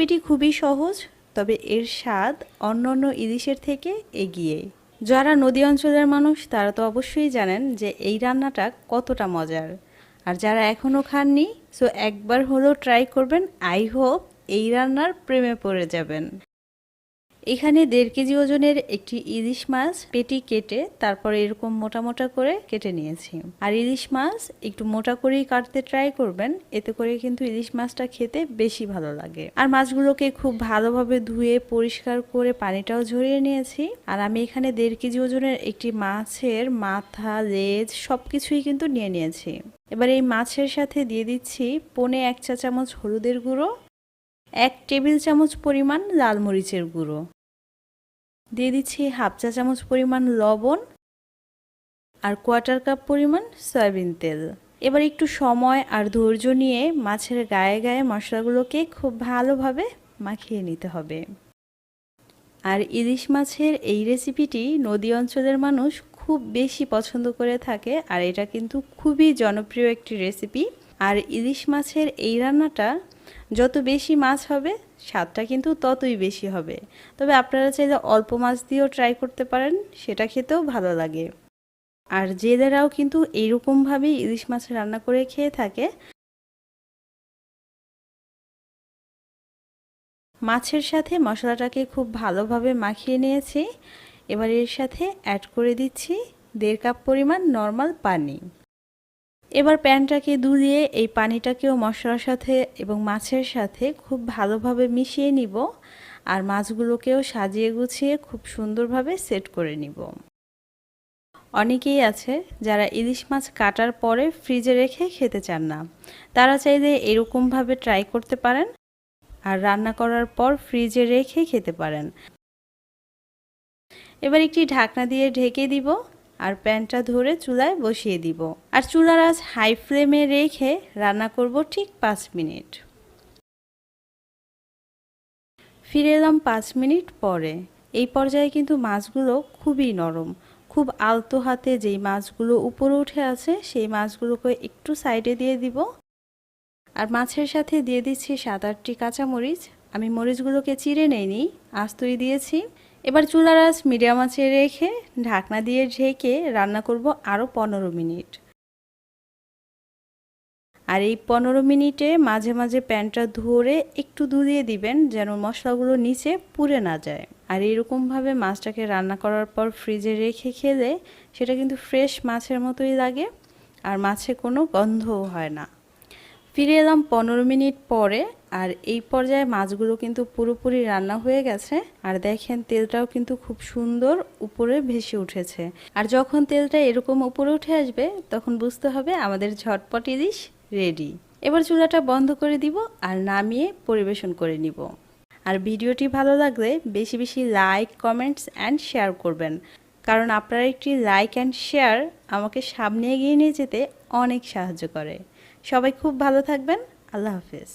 রেসিপিটি খুবই সহজ, তবে এর স্বাদ অন্যান্য ইলিশের থেকে এগিয়ে। যারা নদী অঞ্চলের মানুষ তারা তো অবশ্যই জানেন যে এই রান্নাটা কতটা মজার। আর যারা এখনও খাননি, সো একবার হলেও ট্রাই করবেন। আই হোপ এই রান্নার প্রেমে পড়ে যাবেন। এখানে 1.5 কেজি ওজনের একটি ইলিশ মাছ পেটি কেটে তারপরে এরকম মোটা মোটা করে কেটে নিয়েছি। আর ইলিশ মাছ একটু মোটা করেই কাটতে ট্রাই করবেন, এতে করে কিন্তু ইলিশ মাছটা খেতে বেশি ভালো লাগে। আর মাছগুলোকে খুব ভালোভাবে ধুয়ে পরিষ্কার করে পানিটাও ঝরিয়ে নিয়েছি। আর আমি এখানে 1.5 কেজি ওজনের একটি মাছের মাথা, লেজ সবকিছুই কিন্তু নিয়ে নিয়েছি। এবার এই মাছের সাথে দিয়ে দিচ্ছি 1.25 চা চামচ হলুদের গুঁড়ো, 1 টেবিল চামচ পরিমাণ লাল মরিচের গুঁড়ো, দিয়ে দিচ্ছি 1/2 চা চামচ পরিমাণ লবণ আর 1/4 কাপ পরিমাণ সয়াবিন তেল। এবার একটু সময় আর ধৈর্য নিয়ে মাছের গায়ে গায়ে মশলাগুলোকে খুব ভালোভাবে মাখিয়ে নিতে হবে। আর ইলিশ মাছের এই রেসিপিটি নদী অঞ্চলের মানুষ খুব বেশি পছন্দ করে থাকে, আর এটা কিন্তু খুবই জনপ্রিয় একটি রেসিপি। আর ইলিশ মাছের এই রান্নাটা যত বেশি মাছ হবে স্বাদটা কিন্তু ততই বেশি হবে। তবে আপনারা চাইলে অল্প মাছ দিয়েও ট্রাই করতে পারেন, সেটা খেতেও ভালো লাগে। আর জেলেরাও কিন্তু এইরকমভাবেই ইলিশ মাছ রান্না করে খেয়ে থাকে। মাছের সাথে মশলাটাকে খুব ভালোভাবে মাখিয়ে নিয়েছি। এবার এর সাথে অ্যাড করে দিচ্ছি 1.5 কাপ পরিমাণ নর্মাল পানি। এবার প্যানটাকে ধুয়ে এই পানিটাকেও মশলার সাথে এবং মাছের সাথে খুব ভালোভাবে মিশিয়ে নিব। আর মাছগুলোকেও সাজিয়ে গুছিয়ে খুব সুন্দরভাবে সেট করে নিব। অনেকেই আছে যারা ইলিশ মাছ কাটার পরে ফ্রিজে রেখে খেতে চান না, তারা চাইলে এরকমভাবে ট্রাই করতে পারেন আর রান্না করার পর ফ্রিজে রেখে খেতে পারেন। এবার একটি ঢাকনা দিয়ে ঢেকে দিব আর প্যানটা ধরে চুলায় বসিয়ে দিব। আর চুলার আঁচ হাই ফ্লেমে রেখে রান্না করব ঠিক 5 মিনিট। ফিরে এলাম 5 মিনিট পরে। এই পর্যায়ে কিন্তু মাছগুলো খুবই নরম। খুব আলতো হাতে যেই মাছগুলো উপরে উঠে আছে সেই মাছগুলোকে একটু সাইডে দিয়ে দিব। আর মাছের সাথে দিয়ে দিচ্ছি 7-8টি কাঁচামরিচ। আমি মরিচগুলোকে চিড়ে নেইনি, আস্তই দিয়েছি। এবার চুলার আঁচ মিডিয়াম আঁচে রেখে ঢাকনা দিয়ে ঢেকে রান্না করব আরও 15 মিনিট। আর এই 15 মিনিটে মাঝে মাঝে প্যানটা ধরে একটু দুলিয়ে দিবেন যেন মশলাগুলো নিচে পুড়ে না যায়। আর এরকমভাবে মাছটাকে রান্না করার পর ফ্রিজে রেখে খেলে সেটা কিন্তু ফ্রেশ মাছের মতোই লাগে, আর মাছে কোনো গন্ধও হয় না। ফিরে এলাম 15 মিনিট পরে। আর এই পর্যায়ে মাছগুলো কিন্তু পুরোপুরি রান্না হয়ে গেছে। আর দেখেন তেলটাও কিন্তু খুব সুন্দর উপরে ভেসে উঠেছে। আর যখন তেলটা এরকম উপরে উঠে আসবে তখন বুঝতে হবে আমাদের ঝটপট ইলিশ রেডি। এবার চুলাটা বন্ধ করে দিব আর নামিয়ে পরিবেশন করে নিব। আর ভিডিওটি ভালো লাগলে বেশি বেশি লাইক, কমেন্টস অ্যান্ড শেয়ার করবেন, কারণ আপনার একটি লাইক অ্যান্ড শেয়ার আমাকে সামনে এগিয়ে নিয়ে যেতে অনেক সাহায্য করে। সবাই খুব ভালো থাকবেন। আল্লাহ হাফেজ।